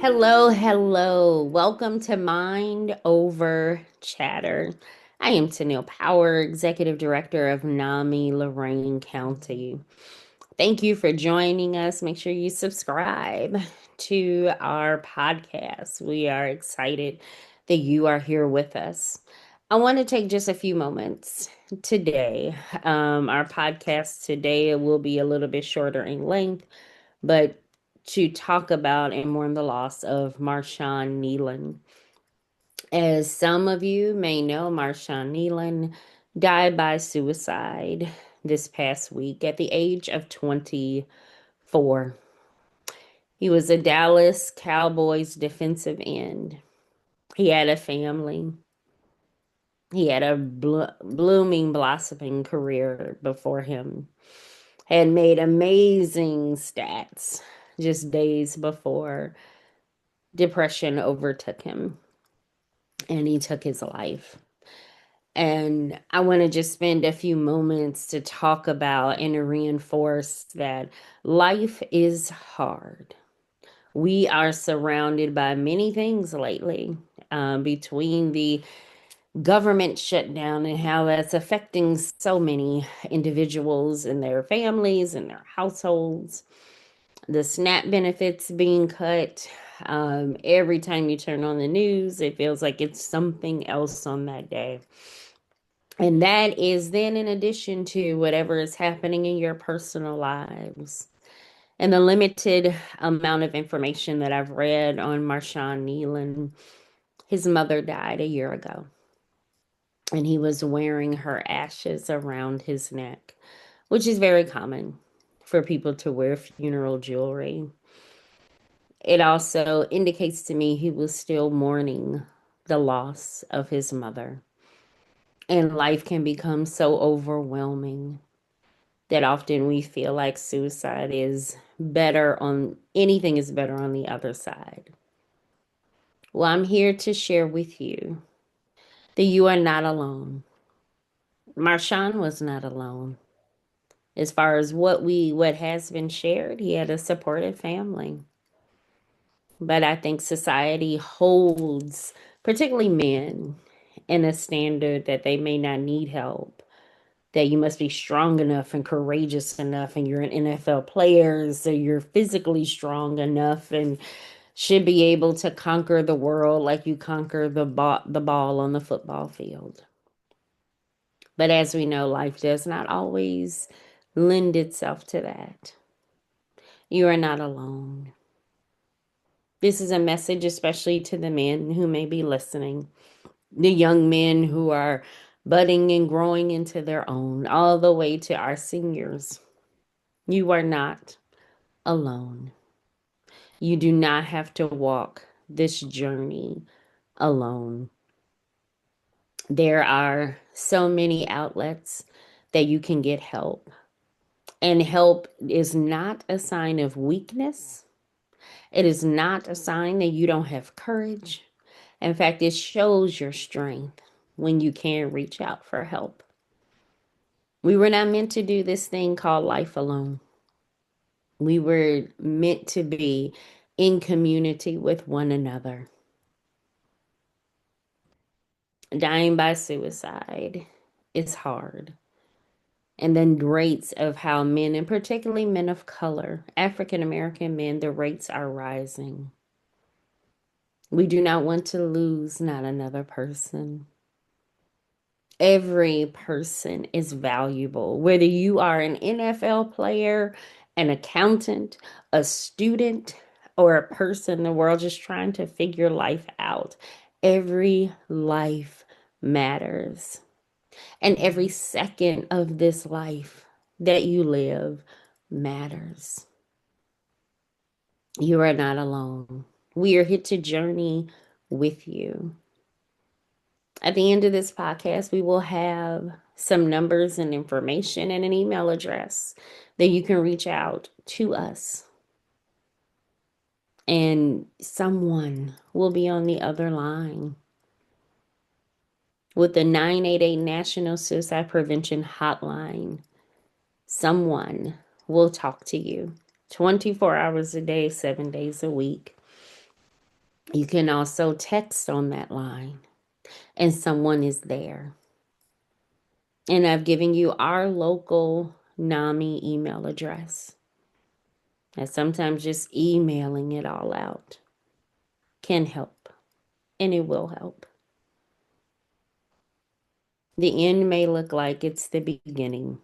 Hello, hello. Welcome to Mind Over Chatter. I am Tennille Power, Executive Director of NAMI Lorain County. Thank you for joining us. Make sure you subscribe to our podcast. We are excited that you are here with us. I want to take just a few moments today. Our podcast today will be a little bit shorter in length, but to talk about and mourn the loss of Marshawn Kneeland. As some of you may know, Marshawn Kneeland died by suicide this past week at the age of 24. He was a Dallas Cowboys defensive end. He had a family. He had a blooming, blossoming career before him. Had made amazing stats just days before depression overtook him and he took his life. And I want to just spend a few moments to talk about and to reinforce that life is hard. We are surrounded by many things lately, between the government shutdown and how that's affecting so many individuals and their families and their households, the SNAP benefits being cut. Every time you turn on the news, it feels like it's something else on that day. And that is then in addition to whatever is happening in your personal lives. And the limited amount of information that I've read on Marshawn Kneeland, his mother died a year ago. And he was wearing her ashes around his neck, which is very common for people to wear funeral jewelry. It also indicates to me he was still mourning the loss of his mother. And life can become so overwhelming that often we feel like suicide is better on anything is better on the other side. Well, I'm here to share with you that you are not alone. Marshawn was not alone. As far as what has been shared, he had a supportive family. But I think society holds, particularly men, in a standard that they may not need help, that you must be strong enough and courageous enough, and you're an NFL player, so you're physically strong enough and should be able to conquer the world like you conquer the ball on the football field. But as we know, life does not always lend itself to that. You are not alone. This is a message, especially to the men who may be listening, the young men who are budding and growing into their own, all the way to our seniors. You are not alone. You do not have to walk this journey alone. There are so many outlets that you can get help. And help is not a sign of weakness. It is not a sign that you don't have courage. In fact, it shows your strength when you can reach out for help. We were not meant to do this thing called life alone. We were meant to be in community with one another. Dying by suicide is hard. And then rates of how men, and particularly men of color, African American men, the rates are rising. We do not want to lose not another person. Every person is valuable, whether you are an NFL player, an accountant, a student, or a person in the world just trying to figure life out. Every life matters. And every second of this life that you live matters. You are not alone. We are here to journey with you. At the end of this podcast, we will have some numbers and information and an email address that you can reach out to us. And someone will be on the other line with the 988 National Suicide Prevention Hotline. Someone will talk to you 24 hours a day, 7 days a week. You can also text on that line, and someone is there. And I've given you our local NAMI email address. And sometimes just emailing it all out can help, and it will help. The end may look like it's the beginning,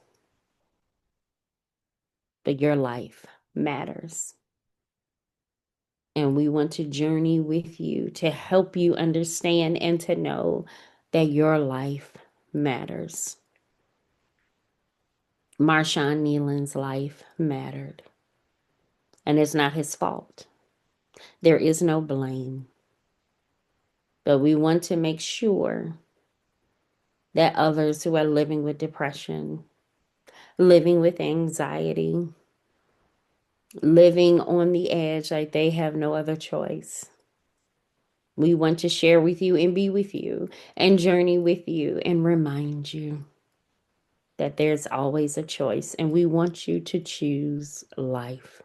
but your life matters. And we want to journey with you to help you understand and to know that your life matters. Marshawn Kneeland's life mattered, and it's not his fault. There is no blame. But we want to make sure that others who are living with depression, living with anxiety, living on the edge like they have no other choice, we want to share with you and be with you and journey with you and remind you that there's always a choice, and we want you to choose life.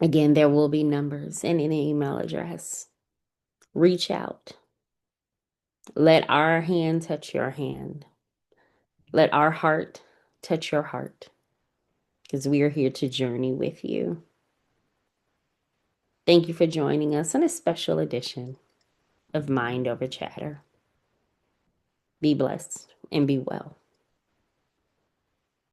Again, there will be numbers and an email address. Reach out. Let our hand touch your hand. Let our heart touch your heart, because we are here to journey with you. Thank you for joining us on a special edition of Mind Over Chatter. Be blessed and be well.